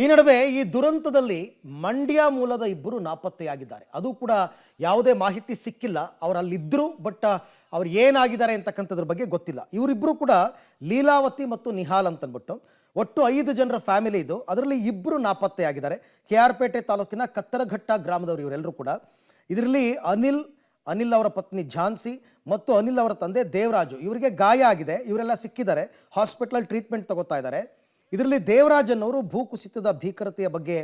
ಈ ನಡುವೆ ಈ ದುರಂತದಲ್ಲಿ ಮಂಡ್ಯ ಮೂಲದ ಇಬ್ಬರು ನಾಪತ್ತೆಯಾಗಿದ್ದಾರೆ. ಅದು ಕೂಡ ಯಾವುದೇ ಮಾಹಿತಿ ಸಿಕ್ಕಿಲ್ಲ. ಅವರು ಅಲ್ಲಿದ್ದರು, ಬಟ್ ಅವ್ರು ಏನಾಗಿದ್ದಾರೆ ಅಂತಕ್ಕಂಥದ್ರ ಬಗ್ಗೆ ಗೊತ್ತಿಲ್ಲ. ಇವರಿಬ್ಬರು ಕೂಡ ಲೀಲಾವತಿ ಮತ್ತು ನಿಹಾಲ್ ಅಂತಂದ್ಬಿಟ್ಟು ಒಟ್ಟು 5 ಜನರ ಫ್ಯಾಮಿಲಿ ಇದು. ಅದರಲ್ಲಿ ಇಬ್ಬರು ನಾಪತ್ತೆಯಾಗಿದ್ದಾರೆ. KR ಪೇಟೆ ತಾಲೂಕಿನ ಕತ್ತರಘಟ್ಟ ಗ್ರಾಮದವರು ಇವರೆಲ್ಲರೂ ಕೂಡ. ಇದರಲ್ಲಿ ಅನಿಲ್ ಅವರ ಪತ್ನಿ ಝಾನ್ಸಿ ಮತ್ತು ಅನಿಲ್ ಅವರ ತಂದೆ ದೇವರಾಜು, ಇವರಿಗೆ ಗಾಯ ಆಗಿದೆ. ಇವರೆಲ್ಲ ಸಿಕ್ಕಿದ್ದಾರೆ, ಹಾಸ್ಪಿಟಲ್ ಟ್ರೀಟ್ಮೆಂಟ್ ತಗೋತಾ ಇದ್ದಾರೆ. ಇದರಲ್ಲಿ ದೇವರಾಜನ್ ಅವರು ಭೂಕುಸಿತದ ಭೀಕರತೆಯ ಬಗ್ಗೆ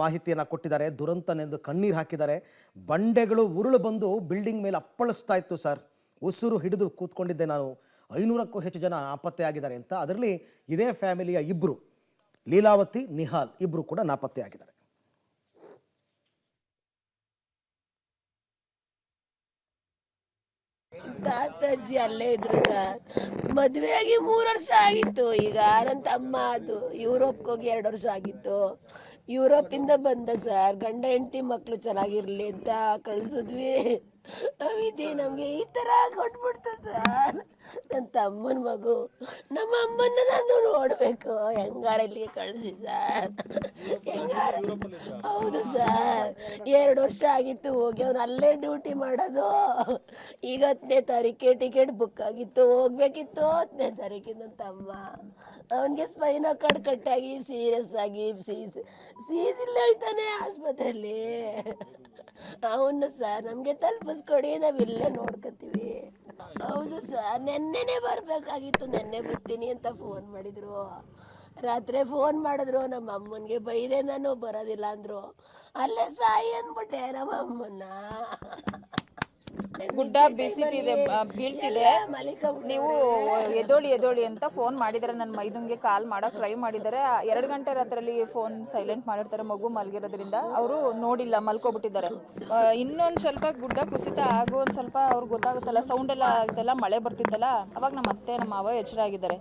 ಮಾಹಿತಿಯನ್ನು ಕೊಟ್ಟಿದ್ದಾರೆ. ದುರಂತನೆಂದು ಕಣ್ಣೀರು ಹಾಕಿದ್ದಾರೆ. ಬಂಡೆಗಳು ಉರುಳು ಬಂದು ಬಿಲ್ಡಿಂಗ್ ಮೇಲೆ ಅಪ್ಪಳಿಸ್ತಾ ಇತ್ತು ಸರ್, ಉಸಿರು ಹಿಡಿದು ಕೂತ್ಕೊಂಡಿದ್ದೆ ನಾನು, 500ಕ್ಕೂ ಹೆಚ್ಚು ಜನ ನಾಪತ್ತೆಯಾಗಿದ್ದಾರೆ ಅಂತ. ಅದರಲ್ಲಿ ಇದೇ ಫ್ಯಾಮಿಲಿಯ ಇಬ್ಬರು, ಲೀಲಾವತಿ ನಿಹಾಲ್ ಇಬ್ಬರು ಕೂಡ ನಾಪತ್ತೆಯಾಗಿದ್ದಾರೆ. ತಾತಜ್ಜಿ ಅಲ್ಲೇ ಇದ್ರು ಸರ್. ಮದುವೆಯಾಗಿ 3 ವರ್ಷ ಆಗಿತ್ತು. ಈಗ ನನ್ನ ತಮ್ಮ ಅದು ಯುರೋಪ್ಗೆ ಹೋಗಿ 2 ವರ್ಷ ಆಗಿತ್ತು. ಯುರೋಪಿಂದ ಬಂದ ಸರ್. ಗಂಡ ಹೆಂಡತಿ ಮಕ್ಕಳು ಚೆನ್ನಾಗಿರ್ಲಿ ಅಂತ ಕಳ್ಸಿದ್ವಿ. ವಿಧಿ ನಮ್ಗೆ ಈ ತರ ಕೊಟ್ಬಿಡ್ತು ಸರ್. ನನ್ನ ತಮ್ಮನ ಮಗು, ನಮ್ಮ ಅಮ್ಮನ ನಾನು ನೋಡ್ಬೇಕು. ಹೆಂಗಾರ ಇಲ್ಲಿಗೆ ಕಳಿಸಿ ಸರ್, ಹೆಂಗಾರ. ಹೌದು ಸರ್, 2 ವರ್ಷ ಆಗಿತ್ತು ಹೋಗಿ. ಅವ್ನು ಅಲ್ಲೇ ಡ್ಯೂಟಿ ಮಾಡೋದು. ಈಗ 10ನೇ ತಾರೀಕೆ ಟಿಕೆಟ್ ಬುಕ್ ಆಗಿತ್ತು, ಹೋಗ್ಬೇಕಿತ್ತು 10ನೇ ತಾರೀಕಿಗೆ. ನನ್ನ ತಮ್ಮ ಅವನಿಗೆ ಸ್ಪೈನ ಕಾರ್ಡ್ ಕಟ್ಟಾಗಿ ಸೀರಿಯಸ್ ಆಗಿ ಸೀಸಿಲ್ಲ ಹೋಯ್ತಾನೆ ಆಸ್ಪತ್ರೆಯಲ್ಲಿ. ಅವನು ಸರ್ ನಮ್ಗೆ ತಲುಪಿಸ್ಕೊಡಿ, ನಾವಿಲ್ಲೇ ನೋಡ್ಕೊತೀವಿ. ಹೌದು ಸರ್, ನೆನ್ನೆನೆ ಬರ್ಬೇಕಾಗಿತ್ತು. ನೆನ್ನೆ ಬರ್ತೀನಿ ಅಂತ ಫೋನ್ ಮಾಡಿದ್ರು. ರಾತ್ರಿ ಫೋನ್ ಮಾಡಿದ್ರು ನಮ್ಮ ಅಮ್ಮನಿಗೆ. ಬೈದೆ, ನಾನು ಬರೋದಿಲ್ಲ ಅಂದ್ರು. ಅಲ್ಲೇ ಸಾಯಿ ಅಂದ್ಬಿಟ್ಟೆ ನಮ್ಮ ಅಮ್ಮನ್ನ. ಗುಡ್ಡ ಬೀಳ್ತಿದೆ. ನೀವು ಎದೋಳಿ ಅಂತ ಫೋನ್ ಮಾಡಿದರೆ ನನ್ನ ಮೈದುಂಗೆ ಕಾಲ್ ಮಾಡಕ್ ಟ್ರೈ ಮಾಡಿದ್ದಾರೆ. 2 ಗಂಟೆ ರಾತ್ರಲ್ಲಿ ಫೋನ್ ಸೈಲೆಂಟ್ ಮಾಡಿರ್ತಾರೆ. ಮಗು ಮಲಗಿರೋದ್ರಿಂದ ಅವರು ನೋಡಿಲ್ಲ, ಮಲ್ಕೊಬಿಟ್ಟಿದ್ದಾರೆ. ಇನ್ನೊಂದು ಸ್ವಲ್ಪ ಗುಡ್ಡ ಕುಸಿತ ಆಗೋ ಒಂದು ಸ್ವಲ್ಪ ಅವ್ರಿಗೆ ಗೊತ್ತಾಗುತ್ತಲ್ಲ, ಸೌಂಡ್ ಎಲ್ಲ ಆಗ್ತಲ್ಲ, ಮಳೆ ಬರ್ತಿತ್ತಲ್ಲ, ಅವಾಗ ನಮ್ಮ ಅತ್ತೆ ನಮ್ಮ ಮಾವ ಎಚ್ಚರ ಆಗಿದ್ದಾರೆ.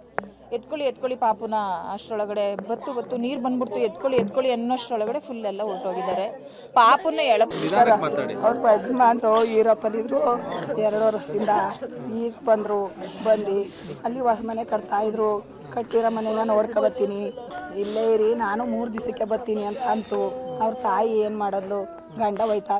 ಎತ್ಕೊಳ್ಳಿ ಪಾಪುನ. ಅಷ್ಟರೊಳಗಡೆ ಬತ್ತು ನೀರು ಬಂದ್ಬಿಡ್ತು. ಎತ್ಕೊಳ್ಳಿ ಅನ್ನೋಷ್ಟರೊಳಗಡೆ ಫುಲ್ ಎಲ್ಲ ಹೊರಟೋಗಿದ್ದಾರೆ. ಪಾಪುನ ಅವ್ರ ಯಜಮಾನ್ರು ಯುರೋಪಲ್ಲಿದ್ರು 2 ವರ್ಷದಿಂದ. ಈಗ ಬಂದು ಅಲ್ಲಿ ಹೊಸ ಮನೆ ಕಟ್ತಾ ಇದ್ರು. ಕಟ್ಟಿರೋ ಮನೆನ ನೋಡ್ಕೊಬತ್ತೀನಿ, ಇಲ್ಲೇ ಇರಿ, ನಾನು 3 ದಿವಸಕ್ಕೆ ಬರ್ತೀನಿ ಅಂತ ಅಂತು. ಅವ್ರ ತಾಯಿ ಏನು ಮಾಡೋದು, ಗಂಡ ಹೋಯ್ತಾ